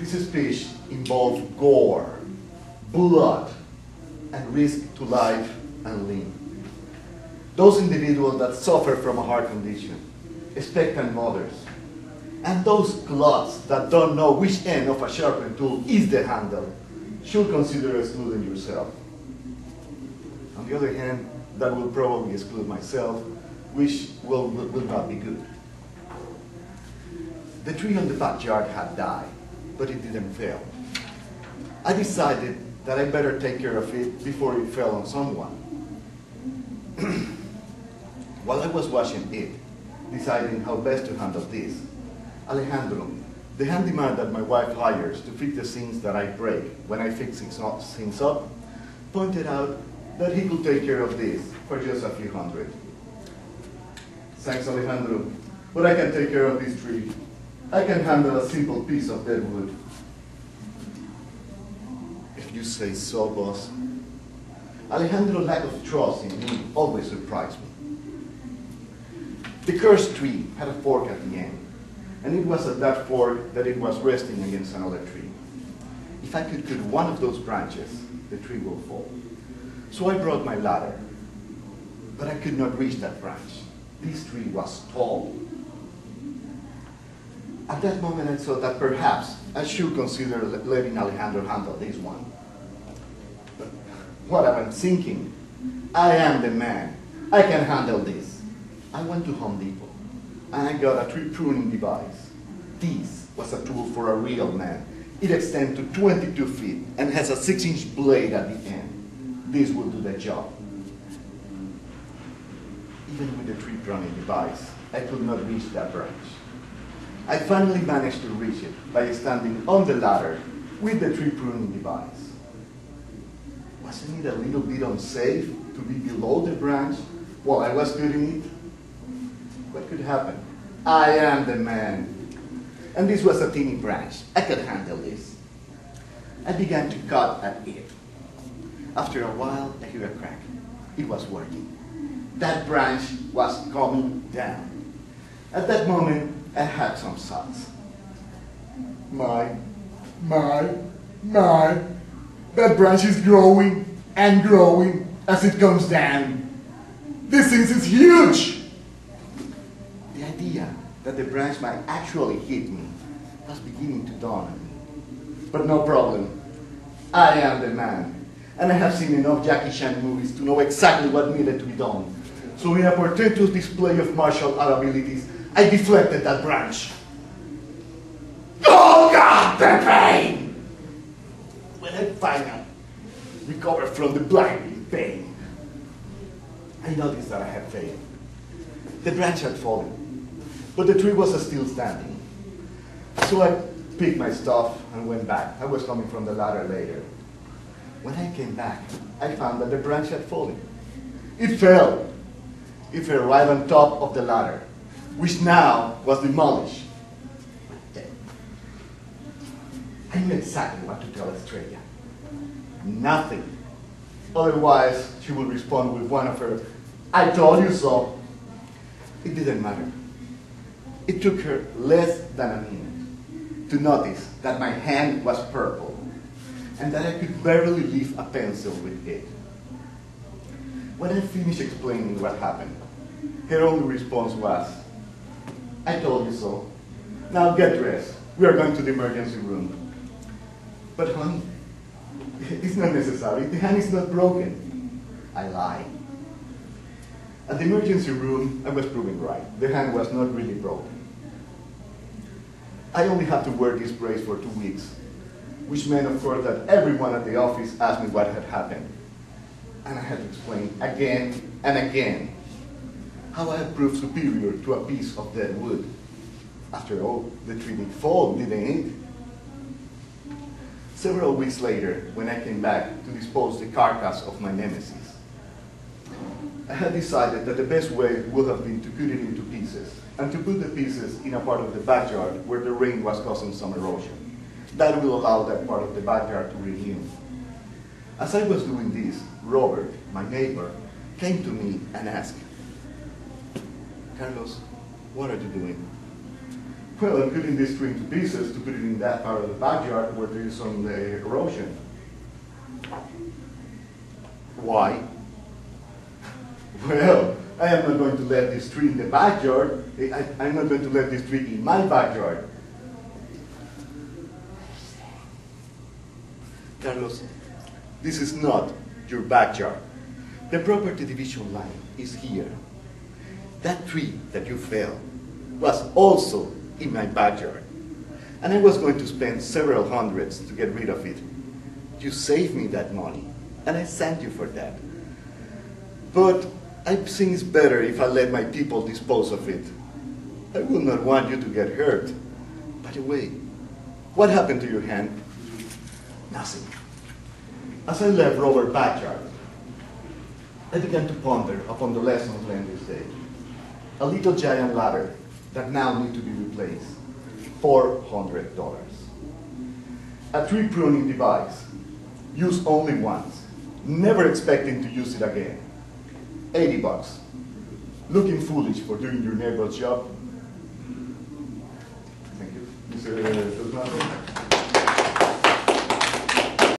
This speech involved gore, blood, and risk to life and limb. Those individuals that suffer from a heart condition, expectant mothers, and those clots that don't know which end of a sharpened tool is the handle should consider excluding yourself. On the other hand, that will probably exclude myself, which will not be good. The tree on the backyard had died, but it didn't fail. I decided that I better take care of it before it fell on someone. While I was washing it, deciding how best to handle this, Alejandro, the handyman that my wife hires to fix the things that I break when I fix things up, pointed out that he could take care of this for just a few hundred. Thanks, Alejandro, but I can take care of this tree. I can handle a simple piece of dead wood. If you say so, boss. Alejandro's lack of trust in me always surprised me. The cursed tree had a fork at the end, and it was at that fork that it was resting against another tree. If I could cut one of those branches, the tree will fall. So I brought my ladder, but I could not reach that branch. This tree was tall. At that moment, I thought that perhaps I should consider letting Alejandro handle this one. But what I was thinking, I am the man. I can handle this. I went to Home Depot, and I got a tree pruning device. This was a tool for a real man. It extends to 22 feet and has a 6-inch blade at the end. This will do the job. Even with the tree pruning device, I could not reach that branch. I finally managed to reach it by standing on the ladder with the tree pruning device. Wasn't it a little bit unsafe to be below the branch while I was cutting it? What could happen? I am the man. And this was a teeny branch. I could handle this. I began to cut at it. After a while, I heard a crack. It was working. That branch was coming down. At that moment, I had some thoughts. My, that branch is growing and growing as it comes down. This thing is huge! The idea that the branch might actually hit me was beginning to dawn on me. But no problem. I am the man. And I have seen enough Jackie Chan movies to know exactly what needed to be done. So in a portentous display of martial art abilities, I deflected that branch. Oh God, the pain! When I finally recovered from the blinding pain, I noticed that I had failed. The branch had fallen, but the tree was still standing. So I picked my stuff and went back. I was coming from the ladder later. When I came back, I found that the branch had fallen. It fell. It fell right on top of the ladder, which now was demolished. I knew exactly what to tell Estrella. Nothing. Otherwise, she would respond with one of her, "I told you so." It didn't matter. It took her less than a minute to notice that my hand was purple and that I could barely lift a pencil with it. When I finished explaining what happened, her only response was, "I told you so. Now get dressed. We are going to the emergency room." "But honey, it's not necessary. The hand is not broken." I lied. At the emergency room, I was proven right. The hand was not really broken. I only had to wear this brace for 2 weeks, which meant, of course, that everyone at the office asked me what had happened. And I had to explain again and again how I had proved superior to a piece of dead wood. After all, the tree did fall, didn't it? Several weeks later, when I came back to dispose the carcass of my nemesis, I had decided that the best way would have been to cut it into pieces, and to put the pieces in a part of the backyard where the rain was causing some erosion. That will allow that part of the backyard to renew. As I was doing this, Robert, my neighbor, came to me and asked, "Carlos, what are you doing?" Well, I'm cutting this tree into pieces to put it in that part of the backyard where there is some erosion. Why? Well, I am not going to let this tree in the backyard. I'm not going to let this tree in my backyard. Carlos, this is not your backyard. The property division line is here. That tree that you felled was also in my backyard. And I was going to spend several hundreds to get rid of it. You saved me that money, and I thank you for that. But I think it's better if I let my people dispose of it. I would not want you to get hurt. By the way, what happened to your hand? Nothing. As I left Robert's backyard, I began to ponder upon the lessons learned this day. A little giant ladder that now needs to be replaced. $400. A tree pruning device, used only once, never expecting to use it again. $80. Looking foolish for doing your neighbor's job. Thank you. Mr. Guzman.